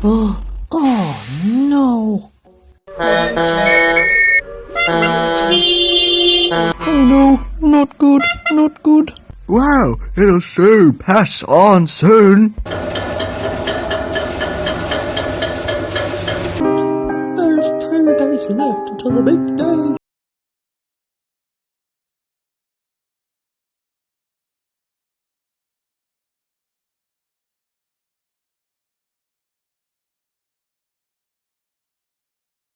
Oh no! Oh no, not good, not good. Wow, it'll soon pass on soon. There's 2 days left until the big day.